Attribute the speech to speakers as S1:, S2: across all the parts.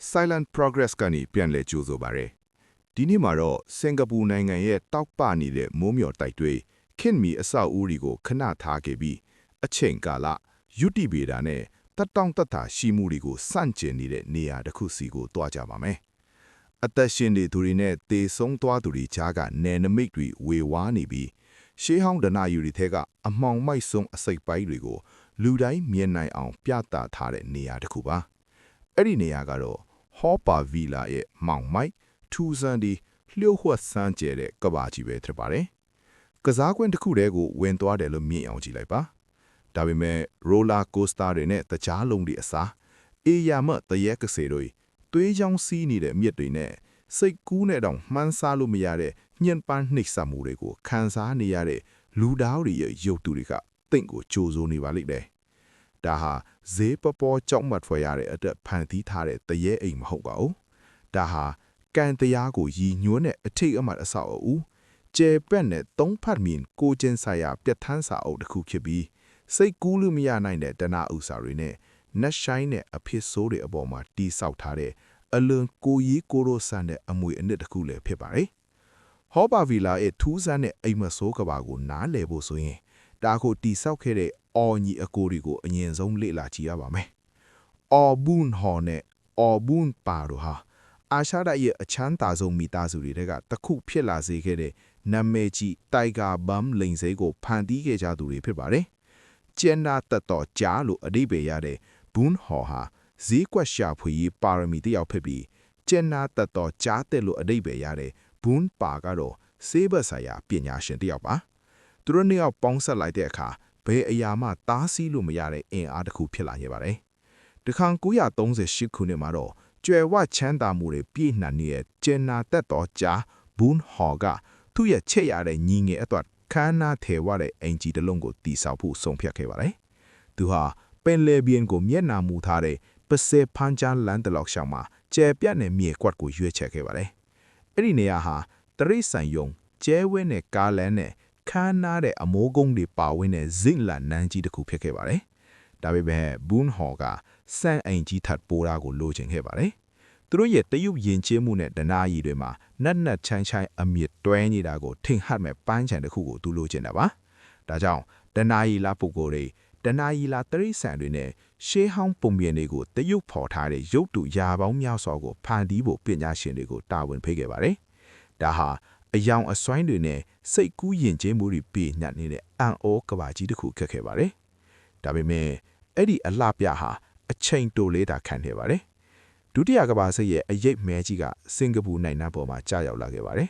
S1: Silent Progress ကနေပြန်လည်ကြိုးဆိုပါရယ်ဒီနေ့မှာတော့စင်ကာပူနိုင်ငံရဲ့တောက်ပနေတဲ့မိုးမျှော်တိုက်တွေခင်မီအဆောက်အဦတွေကိုခဏထားခဲ့ပြီးအချိန်ကာလယူတီဗီတာနဲ့တက်တောင့်တက်တာရှိမှုတွေကိုစန့်ကျင်နေတဲ့နေရာတစ်ခုစီကိုတွားကြပါမယ်အသက်ရှင်နေသူတွေနဲ့တေဆုံးသွားသူတွေကြားကနယ်နိမိတ်တွေဝေဝါးနေပြီးရှေးဟောင်းဒနာယူတွေထဲကအမှောင်မိုက်ဆုံးအစိပ်ပိုင်းတွေကိုလူတိုင်းမြင်နိုင်အောင်ပြသထားတဲ့နေရာတစ်ခုပါအဲ့ဒီနေရာကတော့ဟောပါဗီလာရဲ့မောင်မိုက်ထူဆန်ဒီလျှို့ဝှက်စမ်းကျဲတဲ့ကဘာကြီးပဲဖြစ်ပါတယ်ကစားကွင်းတစ်ခုတည်းကိုဝင်သွားတယ်လို့မြင်အောင်ကြည့်လိုက်ပါဒါပေမဲ့ရိုလာကိုစတာတွေနဲ့တကြားလုံးတွေအစားအေယာမတရက်ကစေတွေသွေးချောင်းစီးနေတဲ့မြစ်တွေနဲ့စိတ်ကူးနဲ့တောင်မှန်းဆလို့မရတဲ့ညှဉ်းပန်းနှိပ်စက်မှုတွေကိုခံစားနေရတဲ့လူသားတွေရဲ့ရုပ်တုတွေကတင့်ကိုကြိုးစိုးနေပါလိမ့်တယ်ဒါဟာဈေးပပေါ်ကြောက်မှတ်ဖွယ်ရတဲ့အတွက်ဖန်တီးထားတဲ့တရေအိမ်မဟုတ်ပါဘူးဒါဟာကန်တရားကိုရည်ညွှန်းတဲ့အထိတ်အမှတ်အဆောက်အဦကျဲပက်နဲ့သုံးဖတ်မြင်ကိုကျင်းဆိုင်ရာပြတ်ထန်းစာအုပ်တစ်ခုဖြစ်ပြီးစိတ်ကူးလို့မရနိုင်တဲ့တဏှာဥစ္စာတွေနဲ့နတ်ရှိုင်းနဲ့အဖြစ်ဆိုးတွေအပေါ်မှာတီးဆောက်ထားတဲ့အလွန်ကိုကြီးကိုရိုဆန်တဲ့အမွေအနှစ်တစ်ခုလည်းဖြစ်ပါတယ်ဟောပါဗီလာရဲ့ထူးဆန်းတဲ့အိမ်မဆိုးကဘာကိုနားလည်ဖို့ဆိုရင်ဒါကိုတီဆောက်ခဲ့တဲ့အော်ညီအကိုတွေကိုအရင်ဆုံးလေ့လာကြည့်ရပါမယ်။အော်ဘွန်းဟော်နဲ့အော်ဘွန်းပါတို့ဟာအာရှတိုက်ရဲ့အချမ်းသာဆုံးမိသားစုတွေကတစ်ခုဖြစ်လာစေခဲ့တဲ့နာမည်ကြီးတိုင်ဂါဘမ်လိန်စိကိုဖန်တီးခဲ့ကြသူတွေဖြစ်ပါတယ်။ကျန်နာတတော်ကြားလို့အဓိပ္ပာယ်ရတဲ့ဘွန်းဟော်ဟာဈေးကွက်ရှာဖွေရေးပါရမီတစ်ယောက်ဖြစ်ပြီးကျန်နာတတော်ကြားတဲ့လို့အဓိပ္ပာယ်ရတဲ့ဘွန်းပါကတော့ဆေးဘက်ဆိုင်ရာပညာရှင်တစ်ယောက်ပါ။သူတို့နှစ်ယောက်ပေါင်းဆက်လိုက်တဲ့အခါဘယ်အရာမှတားဆီးလို့မရတဲ့အင်အားတစ်ခုဖြစ်လာခဲ့ပါတယ်။ဒီခန်း938ခုနှစ်မှာတော့ကျွယ်ဝချမ်းသာမှုတွေပြည့်နှံနေတဲ့ကျန်နာသက်တော်ကြားဘွန်းဟော်ကသူ့ရဲ့ချက်ရတဲ့ညီငယ်အတွက်ခမ်းနားထေဝတဲ့အင်ဂျီတစ်လုံးကိုတီဆောက်ဖို့ဆုံးဖြတ်ခဲ့ပါတယ်။သူဟာပင်လယ်ပြင်ကိုမျက်နှာမူထားတဲ့ပစေဖန်ချန်လန်တလောက်ရှောင်းမှာကျဲပြတ်တဲ့မြေကွက်ကိုရွေးချယ်ခဲ့ပါတယ်။အဲ့ဒီနေရာဟာတရိတ်ဆန်ယုံကျဲဝဲနဲ့ကားလန်းနဲ့ခမ်းနားတဲ့အမိုးကုန်းတွေပါဝင်တဲ့ဇင့်လန်နန်းကြီးတစ်ခုဖြစ်ခဲ့ပါတယ်။ဒါပေမဲ့ဘွန်းဟော်ကစံအိမ်ကြီးထပ်ပိုးတာကိုလိုချင်ခဲ့ပါတယ်။သူတို့ရဲ့တရုတ်ယဉ်ကျေးမှုနဲ့ဒနာရီတွေမှာနတ်နတ်ချိုင်းချိုင်းအမြင့်တွဲနေတာကိုထင်ဟပ်မဲ့ပန်းချံတစ်ခုကိုသူလိုချင်တာပါ။ဒါကြောင့်ဒနာရီလာပုဂ္ဂိုလ်တွေဒနာရီလာတရိတ်ဆန်တွေနဲ့ရှေးဟောင်းပုံပြင်တွေကိုတရုတ်ဖော်ထားတဲ့ရုပ်တုရာပေါင်းများစွာကိုဖန်တီးဖို့ပညာရှင်တွေကိုတာဝန်ပေးခဲ့ပါတယ်။ဒါဟာအယောင်အစွိုင်းတွေနဲ့စိတ်ကူးယဉ်ကျေးမှုတွေပြည့်ညတ်နေတဲ့အံ့ဩကဘာကြီးတစ်ခုခက်ခဲ့ပါတယ်။ဒါပေမဲ့အဲ့ဒီအလှပြဟာအချိန်တိုလေးတာခံနေပါတယ်။ဒုတိယကမ္ဘာစစ်ရဲ့အရေးမဲကြီးကစင်ကာပူနိုင်ငံပေါ်မှာကြာရောက်လာခဲ့ပါတယ်။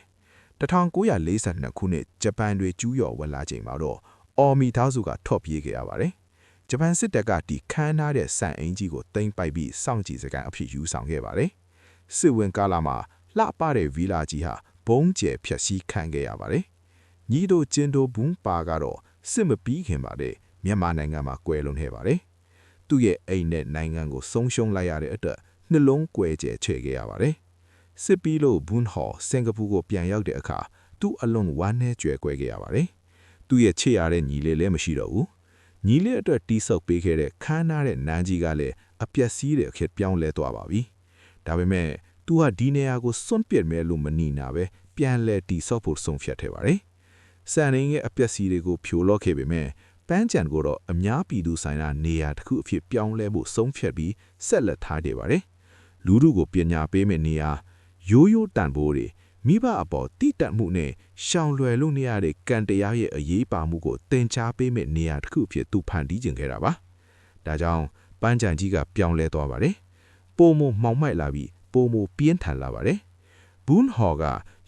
S1: 1942ခုနှစ်ဂျပန်တွေကျူးကျော်ဝင်လာချိန်မှာတော့အော်မီသားစုကထော့ပြေးခဲ့ရပါတယ်။ဂျပန်စစ်တပ်ကဒီခမ်းနားတဲ့စံအင်ကြီးကိုသိမ်းပိုက်ပြီးစောင့်ကြည့်စကန်အဖြစ်ယူဆောင်ခဲ့ပါတယ်။စစ်ဝင်ကာလမှာလှပတဲ့ဗီလာကြီးဟာဘုံကျဲဖြက်စီးခံခဲ့ရပါတယ်။ညီတို့ကျင်းတို့ဘုံပါကတော့စစ်မပြီးခင်ပါတဲ့မြန်မာနိုင်ငံမှာကွယ်လွန်ခဲ့ပါတယ်။သူ့ရဲ့အိမ်နဲ့နိုင်ငံကိုဆုံးရှုံးလိုက်ရတဲ့အတွက်နှလုံးကွယ်ကျဲချေခဲ့ရပါတယ်။စစ်ပြီးလို့ဘွန်းဟော်စင်ကာပူကိုပြန်ရောက်တဲ့အခါသူ့အလွန်ဝမ်းနည်းကြွယ်ကွယ်ခဲ့ရပါတယ်။သူ့ရဲ့ချစ်ရတဲ့ညီလေးလည်းမရှိတော့ဘူး။ညီလေးအတွက်တီးဆောက်ပေးခဲ့တဲ့ခမ်းနားတဲ့နန်းကြီးကလည်းအပျက်စီးတဲ့အခက်ပြောင်းလဲသွားပါပြီ။ဒါပေမဲ့သူဟာဒီနေရာကိုစွန့်ပစ်မယ်လို့မနီနာပဲပြန်လဲတီဆော့ဖို့ဆုံးဖြတ်ခဲ့ပါတယ်။စံရင်းရဲ့အပျက်စီးတွေကိုဖြိုလော့ခဲ့ပေမဲ့ပန်းချန်ကိုတော့အများပြည်သူဆိုင်ရာနေရာတစ်ခုအဖြစ်ပြောင်းလဲဖို့ဆုံးဖြတ်ပြီးဆက်လက်ထားခဲ့ပါတယ်။လူထုကိုပညာပေးမဲ့နေရာရိုးရိုးတန်ဖိုးတွေမိဘအပေါ်တိတက်မှုနဲ့ရှောင်လွယ်လို့နေရတဲ့ကံတရားရဲ့အရေးပါမှုကိုသင်ကြားပေးမဲ့နေရာတစ်ခုအဖြစ်သူဖန်တီးခြင်းခဲ့တာပါ။ဒါကြောင့်ပန်းချန်ကြီးကပြောင်းလဲသွားပါတယ်။ပိုမိုမှောင်မိုက်လာပြီးပိုမိုပြင်းထန်လာပါတယ်။ဘွန်းဟော်က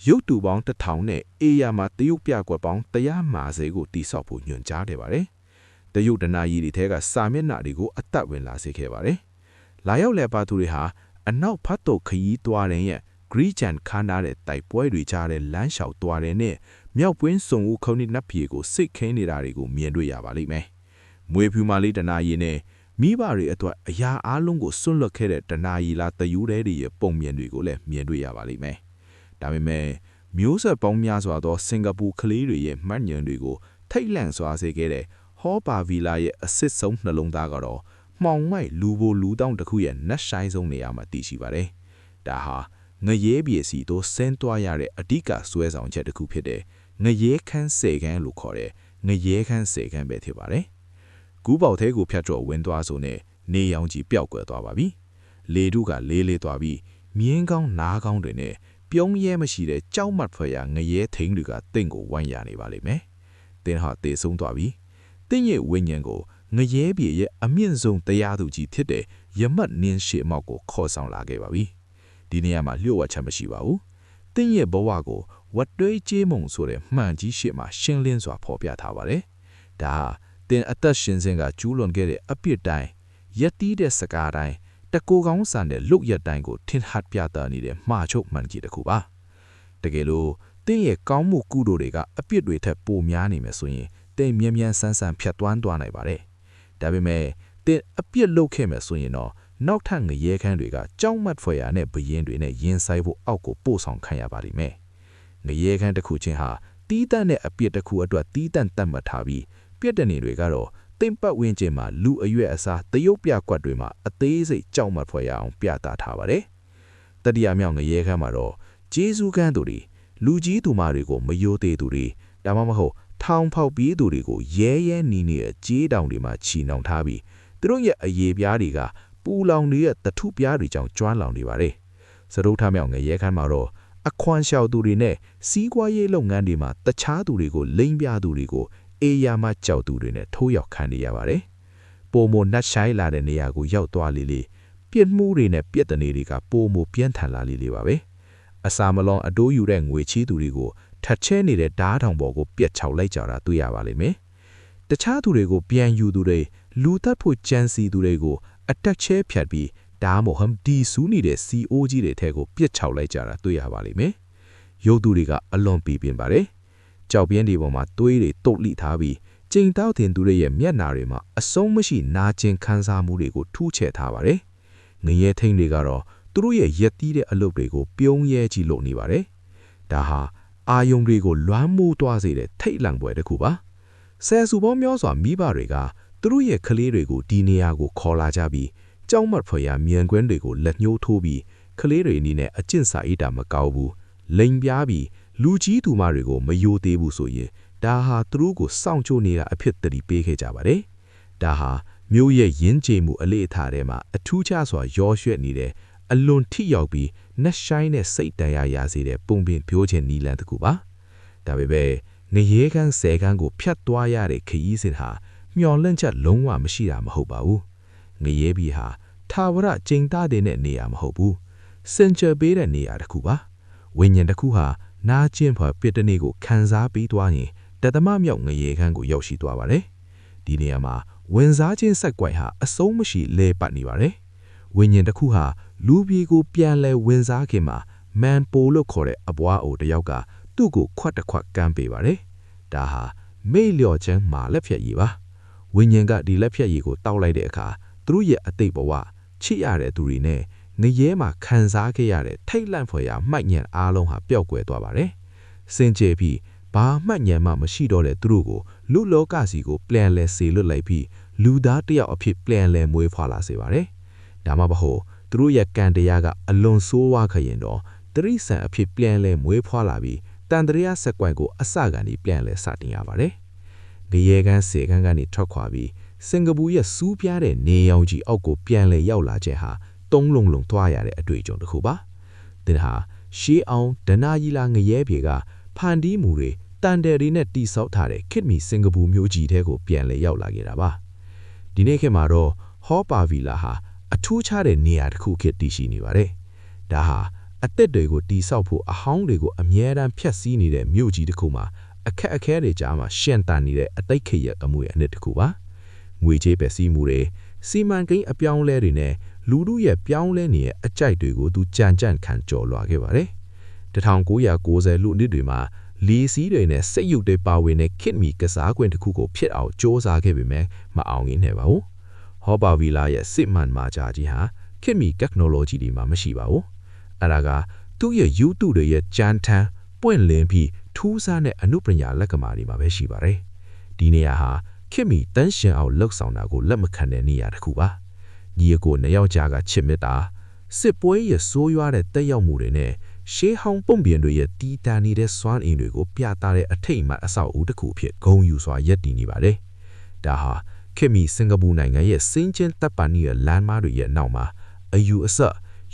S1: ရုပ်တုပေါင်း1000နဲ့အေယာမှာတရုတ်ပြကွက်ပေါင်း150ကိုတိဆောက်ဖို့ညွှန်ကြားခဲ့ပါတယ်။တရုတ်ဒနာရီတွေထဲကစာမျက်နှာတွေကိုအသက်ဝင်လာစေခဲ့ပါတယ်။လာရောက်လည်ပါသူတွေဟာအနောက်ဖတ်တုတ်ခရီးသွားတဲ့ရဲ့ဂရီချန်ခါနာတဲ့တိုက်ပွဲတွေကြားတဲ့လမ်းလျှောက်သွားတဲ့နဲ့မြောက်ပွင်းစုံဦးခုံးနစ်နပ်ပြေကိုစိတ်ခင်းနေတာတွေကိုမြင်တွေ့ရပါလိမ့်မယ်။မွေဖြူမာလေးဒနာရီနဲ့မိဘတွေအတွက်အရာအားလုံးကိုစွန့်လွတ်ခဲ့တဲ့ဒနာရီလာတယူတဲ့တွေရဲ့ပုံမြင်တွေကိုလည်းမြင်တွေ့ရပါလိမ့်မယ်။ဒါပေမဲ့မျိုးဆက်ပေါင်းများစွာသောစင်ကာပူကလေးတွေရဲ့မှတ်ဉာဏ်တွေကိုထိတ်လန့်စွာစေခဲ့တဲ့ဟောပါဗီလာရဲ့အစစ်ဆုံးနှလုံးသားကတော့
S2: မှောင်မိုက်လူဘိုလူတောင်းတစ်ခုရဲ့နတ်ဆိုင်ဆုံးနေရာမှာတည်ရှိပါတယ်။ဒါဟာငရဲပြေစီတို့ဆင်းသွားရတဲ့အဓိကဆွဲဆောင်ချက်တစ်ခုဖြစ်တဲ့ငရဲခန်းစေခန်းလို့ခေါ်တဲ့ငရဲခန်းစေခန်းပဲဖြစ်ပါတယ်။ကူးပေါက်သေးကိုဖြတ်ကျော်ဝင်သွားဆိုနဲ့နေရောင်ကြီးပျောက်ကွယ်သွားပါပြီ။လေတုကလေးလေးသွားပြီးမြင်းကောင်းနားကောင်းတွေနဲ့ပြုံးရဲမရှိတဲ့ကြောက်မတ်ဖွယ်ရာငရဲထိန်တွေကတင့်ကိုဝိုင်းရနေပါလိမ့်မယ်။တင်းဟာတေဆုံးသွားပြီ။တင်းရဲ့ဝိညာဉ်ကိုငရဲပြေရဲ့အမြင့်ဆုံးတရားသူကြီးဖြစ်တဲ့ယမတ်နင်းရှေမောက်ကိုခေါ်ဆောင်လာခဲ့ပါပြီ။ဒီနေရာမှာလျှို့ဝှက်ချက်မရှိပါဘူး။တင်းရဲ့ဘဝကိုဝတ်တွေးကြေးမုံဆိုတဲ့မှန်ကြီးရှေ့မှာရှင်းလင်းစွာဖော်ပြထားပါတယ်။ဒါဟာတင်းအသက်ရှင်စဉ်ကကျူးလွန်ခဲ့တဲ့အပြစ်တိုင်းရက်တီးတဲ့စကားတိုင်းတကူကောင်းဆန်တဲ့လုတ်ရက်တိုင်းကိုထင်ဟပ်ပြသနေတဲ့မှားချုပ်မှန်ကြီးတစ်ခုပါ။တကယ်လို့တင်းရဲ့ကောင်းမှုကုသိုလ်တွေကအပြစ်တွေထက်ပိုများနေမယ်ဆိုရင်တင်းမြ мян ဆန်းဆန်းဖြတ်သွန်းသွားနိုင်ပါတယ်။ဒါပေမဲ့တင်းအပြစ်လုပ်ခဲ့မယ်ဆိုရင်တော့နောက်ထပ်ငရဲခန်းတွေကကြောက်မတ်ဖွယ်ရာနဲ့ဘရင်တွေနဲ့ရင်ဆိုင်ဖို့အောက်ကိုပို့ဆောင်ခံရပါလိမ့်မယ်။ငရဲခန်းတစ်ခုချင်းဟာတီးတန့်တဲ့အပြစ်တစ်ခုအတွက်တီးတန့်တတ်မှတ်ထားပြီးပြစ်ဒဏ်တွေကတော့တင်ပတ်ဝင်းကျင်မှာလူအရွက်အစားတရုတ်ပြကွက်တွေမှာအသေးစိတ်ကြောက်မတ်ဖွယ်ရအောင်ပြသထားပါတယ်။တတိယမြောက်ငရဲခန်းမှာတော့ဂျေဇူးခန်းသူတွေလူကြီးသူမတွေကိုမယိုသေးသူတွေဒါမှမဟုတ်ထောင်ဖောက်ပြီးသူတွေကိုရဲရဲနီးနေတဲ့ကြေးတောင်တွေမှာချီနှောင်ထားပြီးသူတို့ရဲ့အရေးပြားတွေကပူလောင်နေတဲ့တထုပြားတွေကြောင့်ကျွမ်းလောင်နေပါတယ်။စရုပ်ထမြောက်ငရဲခန်းမှာတော့အခွန်လျှောက်သူတွေနဲ့စီးပွားရေးလုပ်ငန်းတွေမှာတခြားသူတွေကိုလိမ့်ပြသူတွေကိုအေးယာမကြောက်သူတွေနဲ့ထိုးရောက်ခံနေရပါတယ်။ပိုမိုနတ်ဆိုင်လာတဲ့နေရာကိုရောက်သွားလေပြစ်မှုတွေနဲ့ပြစ်ဒဏ်တွေကပိုမိုပြင်းထန်လာလေပါပဲ။အစာမလွန်အတိုးယူတဲ့ငွေချီးသူတွေကိုထတ်ချဲနေတဲ့ဓားထောင်ပေါ်ကိုပြက်ချောက်လိုက်ကြတာတွေ့ရပါလိမ့်မယ်။တခြားသူတွေကိုပြန်ယူသူတွေလူသက်ဖို့ကြံစီသူတွေကိုအတက်ချဲဖြတ်ပြီးဓားမိုဟမ်ဒီဆူနေတဲ့ CO ကြီးတွေထဲကိုပြက်ချောက်လိုက်ကြတာတွေ့ရပါလိမ့်မယ်။ရုပ်သူတွေကအလွန်ပြင်းပါတယ်။ကြောက်ပြင်းဒီပေါ်မှာသွေးတွေတုတ်လိထားပြီးကျိန်တောက်တင်သူတွေရဲ့မျက်နှာတွေမှာအဆုံးမရှိနာကျင်ခံစားမှုတွေကိုထူးချဲ့ထားပါတယ်။ငရဲထိန်တွေကတော့သူတို့ရဲ့ရက်တီးတဲ့အလုပ်တွေကိုပြုံးရဲကြည့်လို့နေပါတယ်။ဒါဟာအာယုံတွေကိုလွမ်းမိုးသွားစေတဲ့ထိတ်လန့်ပွဲတစ်ခုပါ။ဆယ်စုပေါင်းများစွာမိဘတွေကသူတို့ရဲ့ကလေးတွေကိုဒီနေရာကိုခေါ်လာကြပြီးကြောက်မတ်ဖွယ်ရာမြန်ကွင်းတွေကိုလက်ညှိုးထိုးပြီးကလေးတွေအနေနဲ့အကျင့်စာအိတာမကောက်ဘူးလိမ်ပြားပြီးလူကြီးသူမတွေကိုမယိုသေးဘူးဆိုရင်ဒါဟာသူတို့ကိုစောင့်ကြိုးနေတာအဖြစ်တတိပေးခဲ့ကြပါတယ်။ဒါဟာမျိုးရဲ့ရင်းကြေမှုအလေးအထားထဲမှာအထူးခြားစွာရောရွှဲ့နေတဲ့အလွန်ထိရောက်ပြီးနှက်ဆိုင်တဲ့စိတ်တရားရစေတဲ့ပုံပင်ပြိုးခြင်းနီလန်တစ်ခုပါ။ဒါပေမဲ့ငရဲခန်းဆယ်ခန်းကိုဖြတ်သွားရတဲ့ခရီးစဉ်ဟာမျော်လင့်ချက်လုံးဝမရှိတာမဟုတ်ပါဘူး။ငရဲပြည်ဟာထာဝရကျိန်သားတဲ့နေရာမဟုတ်ဘူး။စင်ကြယ်ပေးတဲ့နေရာတစ်ခုပါ။ဝိညာဉ်တစ်ခုဟာနာကျင်ဖွယ်ပြစ်တနေ့ကိုခံစားပြီးသွားရင်တသမမြောက်ငရေခန်းကိုရောက်ရှိသွားပါတယ်။ဒီနေရာမှာဝင်စားခြင်းစက်ကွိုက်ဟာအဆုံးမရှိလဲပတ်နေပါတယ်။ဝိညာဉ်တစ်ခုဟာလူပြည်ကိုပြန်လဲဝင်စားခင်မှာမန်ပိုလို့ခေါ်တဲ့အပွားအိုတယောက်ကသူ့ကိုခွတ်တစ်ခွက်ကမ်းပေးပါတယ်။ဒါဟာမေ့လျော့ခြင်းမှာလက်ဖြတ်ရည်ပါ။ဝိညာဉ်ကဒီလက်ဖြတ်ရည်ကိုတောက်လိုက်တဲ့အခါသူတို့ရဲ့အသိဘဝချစ်ရတဲ့သူတွေနဲ့ငရဲမှာခံစားခဲ့ရတဲ့ထိတ်လန့်ဖွယ်ရာမှတ်ဉဏ်အားလုံးဟာပျောက်ကွယ်သွားပါတယ်။စင်ကြယ်ပြီးဘာမှတ်ဉဏ်မှမရှိတော့တဲ့သူတို့ကိုလူလောကစီကိုပြန်လဲစေလွတ်လိုက်ပြီးလူသားတစ်ယောက်အဖြစ်ပြန်လဲမွေးဖွားလာစေပါတယ်။ဒါမှမဟုတ်သူတို့ရဲ့ကံတရားကအလွန်ဆိုးဝါးခရင်တော့တရိษံအဖြစ်ပြန်လဲမွေးဖွားလာပြီးတန်တရာစက်ကွိုင်ကိုအစကန်ဒီပြန်လဲစတင်ရပါတယ်။ငရဲခန်းစေခန်းကနေထွက်ခွာပြီးစင်ကာပူရဲ့စူးပြားတဲ့နေရောင်ကြီးအောက်ကိုပြန်လဲရောက်လာခြင်းဟာတုံးလုံးလုံးသွားရတဲ့အတွေ့အကြုံတစ်ခုပါ။ဒီဟာရှေးအောင်ဒနာကြီးလာငရဲပြေကဖန်တီးမှုတွေတန်တယ်တွေနဲ့တိဆောက်ထားတဲ့ခေတ်မီစင်ကာပူမြို့ကြီးထဲကိုပြန်လဲရောက်လာခဲ့တာပါ။ဒီနေ့ခေတ်မှာတော့ဟောပါဗီလာဟာအထူးခြားတဲ့နေရာတစ်ခုခေတ်တည်ရှိနေပါတယ်။ဒါဟာအသက်တွေကိုတိဆောက်ဖို့အဟောင်းတွေကိုအမြဲတမ်းဖြတ်စည်းနေတဲ့မြို့ကြီးတစ်ခုမှာအခက်အခဲတွေကြားမှာရှင်းတန်နေတဲ့အတိတ်ခေတ်ရဲ့အမွေအနှစ်တစ်ခုပါ။ငွေကြေးပဲစီးမှုတွေစီမံကိန်းအပြောင်းလဲတွေနဲ့လူတို့ရဲ့ပြောင်းလဲနေတဲ့အကြိုက်တွေကိုသူကြံကြံ့ခံကြော်လွှာခဲ့ပါတယ်။1990လူနှစ်တွေမှာလီစီးတွေနဲ့စိတ်ရုပ်တွေပါဝင်တဲ့ခစ်မီကစားကွင်းတစ်ခုကိုဖြစ်အောင်စ조사ခဲ့ပေမဲ့မအောင်ရင်းနဲ့ပါဘူး။ဟောပါဗီလာရဲ့စစ်မှန်မာဂျာကြီးဟာခစ်မီ technology တွေမှာမရှိပါဘူး။အဲ့ဒါကသူ့ရဲ့ YouTube တွေရဲ့ကြမ်းတမ်းပွင့်လင်းပြီးထူးဆန်းတဲ့အမှုပညာလက်ကမာတွေမှာပဲရှိပါတယ်။ဒီနေရာဟာခစ်မီတန်းရှင်အောင်လှုပ်ဆောင်တာကိုလက်မခံတဲ့နေရာတစ်ခုပါ ညီအကိုနှစ်ယောက်ကြားကချစ်မြတ်တာစစ်ပွဲရဲ့ဆိုးရွားတဲ့တက်ရောက်မှုတွေနဲ့ရှေးဟောင်းပုံပြင်တွေရဲ့တီးတန်နေတဲ့စွမ်းအင်တွေကိုပြသတဲ့အထိတ်အမှတ်အဆောက်အဦတစ်ခုအဖြစ်ဂုဏ်ယူစွာရပ်တည်နေပါတယ်။ဒါဟာခေတ်မီစင်ကာပူနိုင်ငံရဲ့စင်ချင်းတပ်ပန်ရဲ့လမ်းမတွေရဲ့နောက်မှာအယူအဆ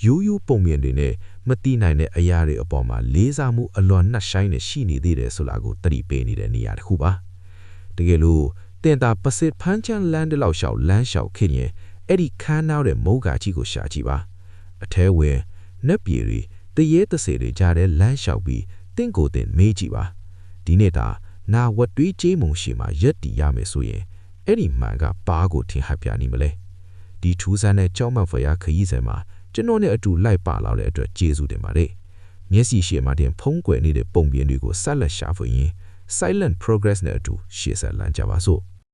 S2: ယူးပုံပြင်တွေနဲ့မတိနိုင်တဲ့အရာတွေအပေါ်မှာလေးစားမှုအလွန်နှက်ဆိုင်နဲ့ရှိနေသေးတယ်ဆိုတာကိုသတိပေးနေတဲ့နေရာတစ်ခုပါ။တကယ်လို့တင်တာပစစ်ဖန်းချန်လန်းတလောက်လျှောက်လမ်းလျှောက်ခင်ရင်အဲ့ဒီခန်းနောက်တဲ့မုတ်ကာကြီးကိုရှာကြည့်ပါအထဲဝင်နက်ပြေတွေတရေတစေတွေကြားတဲ့လမ်းလျှောက်ပြီးတင့်ကိုယ်တင်မေးကြည့်ပါဒီနေ့တာနာဝတ်တွေးကြေးမုံရှိမှရက်တီရမယ်ဆိုရင်အဲ့ဒီမှန်ကပါကိုထင်ဟပ်ပြနေမလဲဒီထူးဆန်းတဲ့ကြောက်မက်ဖွယ်ရာခရီးစဉ်မှာကျွန်တော်နဲ့အတူလိုက်ပါလာတဲ့အတွက်ကျေးဇူးတင်ပါတယ်မျက်စိရှေ့မှာတင်ဖုံးကွယ်နေတဲ့ပုံပြင်တွေကိုဆက်လက်ရှာဖွေရင်း Silent Progress နဲ့အတူရှေ့ဆက်လမ်းကြပါစို့